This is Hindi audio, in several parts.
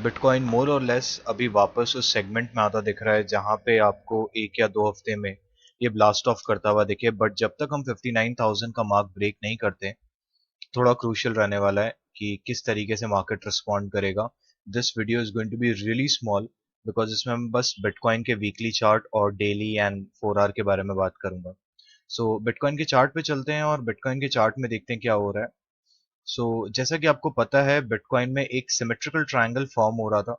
बिटकॉइन मोर और लेस अभी वापस उस सेगमेंट में आता दिख रहा है जहां पे आपको 1 या 2 हफ्ते में ये ब्लास्ट ऑफ करता हुआ दिखे। बट जब तक हम 59,000 का मार्क ब्रेक नहीं करते, थोड़ा क्रूशियल रहने वाला है कि किस तरीके से मार्केट रिस्पॉन्ड करेगा। This video is going to be really small because इसमें मैं बस बिटकॉइन के वीकली चार्ट और डेली एंड 4 आवर के बारे में बात करूंगा। सो बिटकॉइन के चार्ट पे चलते हैं और बिटकॉइन के चार्ट में देखते हैं क्या हो रहा है। जैसा कि आपको पता है, बिटकॉइन में एक सिमेट्रिकल ट्रायंगल फॉर्म हो रहा था,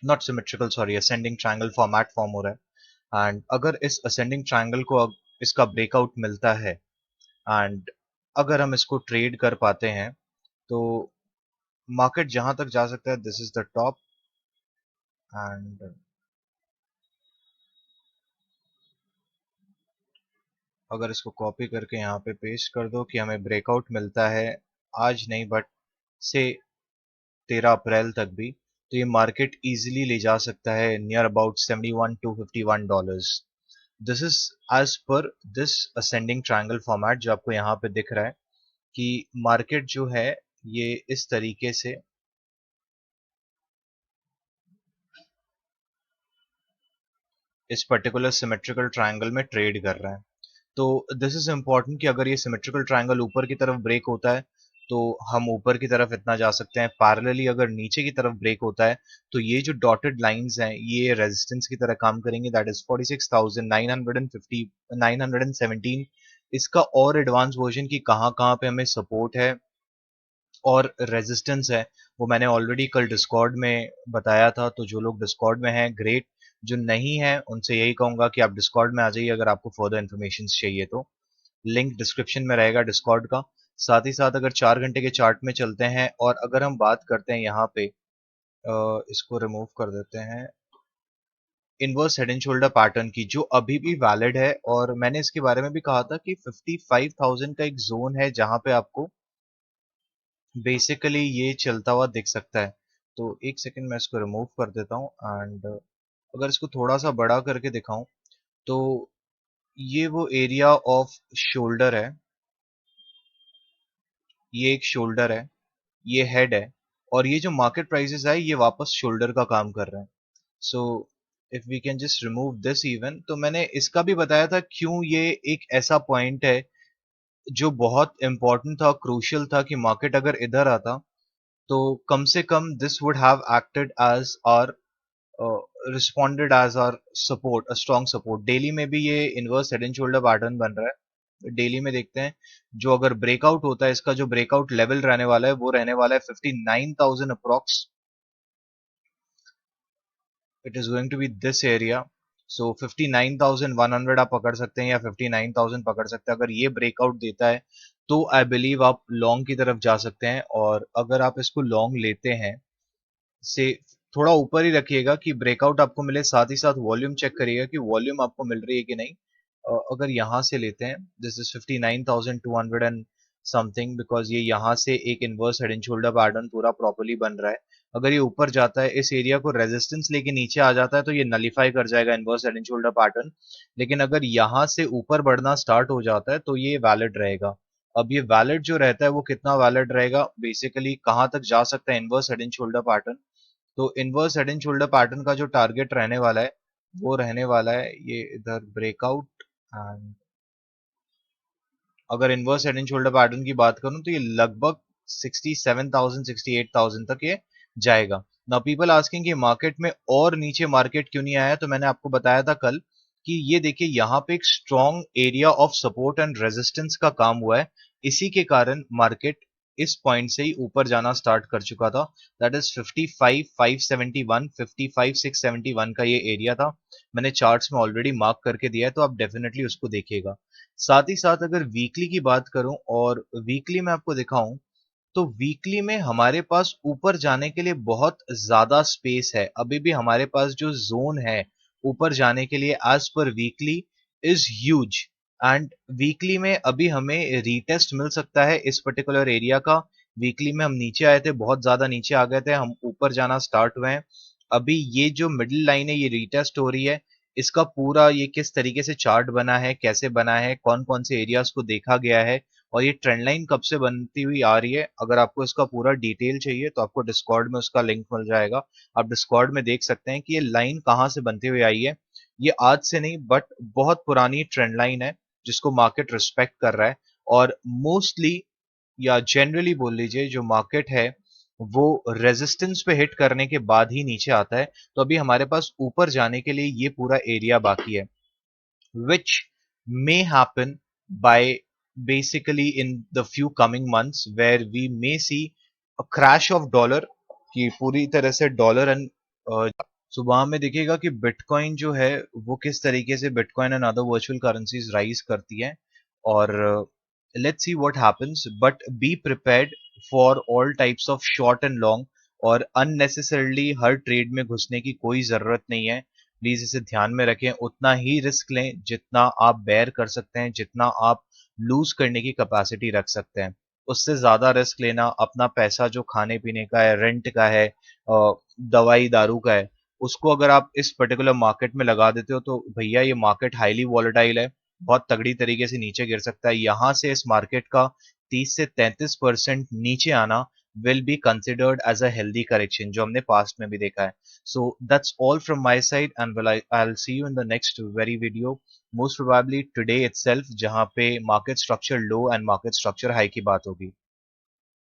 not symmetrical, sorry, ascending triangle format form हो रहा है। एंड अगर इस असेंडिंग ट्रायंगल को अब इसका ब्रेकआउट मिलता है एंड अगर हम इसको ट्रेड कर पाते हैं तो मार्केट जहां तक जा सकता है, this is the top. And अगर इसको कॉपी करके यहाँ पे पेस्ट कर दो कि हमें ब्रेकआउट मिलता है आज नहीं बट से 13 अप्रैल तक भी, तो ये मार्केट इजीली ले जा सकता है near about $71 to $51। This is as per this ascending triangle format जो आपको यहाँ पे दिख रहा है कि मार्केट जो है ये इस तरीके से इस पर्टिकुलर सिमेट्रिकल ट्रायंगल में ट्रेड कर रहा है। तो दिस इज इम्पोर्टेंट कि अगर ये सिमेट्रिकल ट्रायंगल ऊपर की तरफ ब्रेक होता है तो हम ऊपर की तरफ इतना जा सकते हैं। पैरेलली अगर नीचे की तरफ ब्रेक होता है तो ये जो डॉटेड लाइंस हैं ये रेजिस्टेंस की तरह काम करेंगे, दैट इज 46,950 917। इसका और एडवांस वर्जन की कहाँ कहाँ पे हमें सपोर्ट है और रेजिस्टेंस है वो मैंने ऑलरेडी कल डिस्कॉर्ड में बताया था। तो जो लोग डिस्कॉर्ड में हैं ग्रेट, जो नहीं है उनसे यही कहूंगा कि आप डिस्कॉर्ड में आ जाइए अगर आपको फर्दर इन्फॉर्मेशन चाहिए तो। लिंक डिस्क्रिप्शन में रहेगा डिस्कॉर्ड का। साथ ही साथ अगर 4 घंटे के चार्ट में चलते हैं और अगर हम बात करते हैं यहाँ पे, इसको रिमूव कर देते हैं, inverse head and shoulder pattern की जो अभी भी वैलिड है। और मैंने इसके बारे में भी कहा था कि 55,000 का एक जोन है जहां पे आपको बेसिकली ये चलता हुआ दिख सकता है। तो एक सेकंड मैं इसको रिमूव कर देता हूँ एंड अगर इसको थोड़ा सा बड़ा करके दिखाऊं तो ये वो एरिया ऑफ शोल्डर है, ये एक शोल्डर है, ये हेड है, और ये जो मार्केट प्राइसेस है ये वापस शोल्डर का काम कर रहे हैं। So if we can just remove this even, तो मैंने इसका भी बताया था क्यों ये एक ऐसा पॉइंट है जो बहुत इंपॉर्टेंट था, क्रूशियल था कि मार्केट अगर इधर आता तो कम से कम this would have acted as our responded as our support, a strong support. Daily में भी ये inverse head and shoulder pattern बन रहा है। डेली में देखते हैं जो अगर ब्रेकआउट होता है, इसका जो ब्रेकआउट लेवल रहने वाला है वो रहने वाला है 59,000 approx. It is going to be this area. So 59,100 आप पकड़ सकते हैं या 59,000 पकड़ सकते हैं। अगर ये ब्रेकआउट देता है तो आई बिलीव आप लॉन्ग की तरफ जा सकते हैं। और अगर आप इसको लॉन्ग लेते हैं से थोड़ा ऊपर ही रखिएगा कि ब्रेकआउट आपको मिले, साथ ही साथ वॉल्यूम चेक करिएगा कि वॉल्यूम आपको मिल रही है कि नहीं। अगर यहाँ से लेते हैं, this is 59,200 and something, because ये यहाँ से एक inverse head and shoulder pattern पूरा प्रॉपर्ली बन रहा है। अगर ये ऊपर जाता है, इस एरिया को रेजिस्टेंस लेके नीचे आ जाता है तो ये नलीफाई कर जाएगा inverse head and shoulder pattern. लेकिन अगर यहाँ से ऊपर बढ़ना स्टार्ट हो जाता है तो ये वैलिड रहेगा। अब ये वैलिड जो रहता है वो कितना वैलिड रहेगा, बेसिकली कहाँ तक जा सकता है inverse head and shoulder pattern. तो inverse head and shoulder pattern का जो टारगेट रहने वाला है वो रहने वाला है ये इधर ब्रेकआउट। एंड अगर inverse head and shoulder pattern की बात करूं तो ये लगभग 67,000 68,000 तक ये जाएगा। नाउ पीपल आस्किंग कि मार्केट में और नीचे मार्केट क्यों नहीं आया, तो मैंने आपको बताया था कल कि ये देखिए यहाँ पे एक strong area of support and resistance का काम हुआ है। इसी के कारण मार्केट इस पॉइंट से ही ऊपर जाना स्टार्ट कर चुका था। दैट इज 55,571, 55,671 का ये एरिया था। मैंने चार्ट्स में ऑलरेडी मार्क करके दिया है तो आप डेफिनेटली उसको देखिएगा। साथ ही साथ अगर वीकली की बात करूं और वीकली में आपको दिखाऊं तो वीकली में हमारे पास ऊपर जाने के लिए बहुत ज्यादा स्पेस है। अभी भी हमारे पास जो जोन है ऊपर जाने के लिए एज पर weekly is huge. And weekly में अभी हमें रीटेस्ट मिल सकता है इस पर्टिकुलर एरिया का। वीकली में हम नीचे आए थे, बहुत ज्यादा नीचे आ गए थे, हम ऊपर जाना स्टार्ट हुए हैं। अभी ये जो मिडिल लाइन है ये रीटेस्ट हो रही है। इसका पूरा ये किस तरीके से चार्ट बना है, कैसे बना है, कौन कौन से एरियाज को देखा गया है और ये ट्रेंड लाइन कब से बनती हुई आ रही है, अगर आपको इसका पूरा डिटेल चाहिए तो आपको डिस्कॉर्ड में उसका लिंक मिल जाएगा। आप डिस्कॉर्ड में देख सकते हैं कि ये लाइन कहाँ से बनती हुई आई है। ये आज से नहीं बट बहुत पुरानी ट्रेंड लाइन है जिसको मार्केट रिस्पेक्ट कर रहा है। और मोस्टली या जनरली बोल लीजिए जो मार्केट है वो रेजिस्टेंस पे हिट करने के बाद ही नीचे आता है। तो अभी हमारे पास ऊपर जाने के लिए ये पूरा एरिया बाकी है, which may happen by basically in the few coming months where we may see a crash of dollar कि पूरी तरह से डॉलर एंड सुबह में देखिएगा कि बिटकॉइन जो है वो किस तरीके से bitcoin and other virtual currencies rise करती है। और let's see what happens but be prepared for all types of short and long. और अननेसेसरली हर ट्रेड में घुसने की कोई जरूरत नहीं है। प्लीज इसे ध्यान में रखें, उतना ही रिस्क लें जितना आप बेयर कर सकते हैं, जितना आप लूज करने की कैपेसिटी रख सकते हैं। उससे ज्यादा रिस्क लेना, अपना पैसा जो खाने पीने का है, रेंट का है, दवाई दारू का है, उसको अगर आप इस पर्टिकुलर मार्केट में लगा देते हो तो भैया ये मार्केट हाईली वॉलेटाइल है, बहुत तगड़ी तरीके से नीचे गिर सकता है। यहाँ से इस मार्केट का 30 से 33% नीचे आना will be considered as a healthy correction, जो हमने पास्ट में भी देखा है। So that's all from my side and I'll see you in the next very video, most probably today itself, जहाँ पे market structure low and market structure high की बात होगी।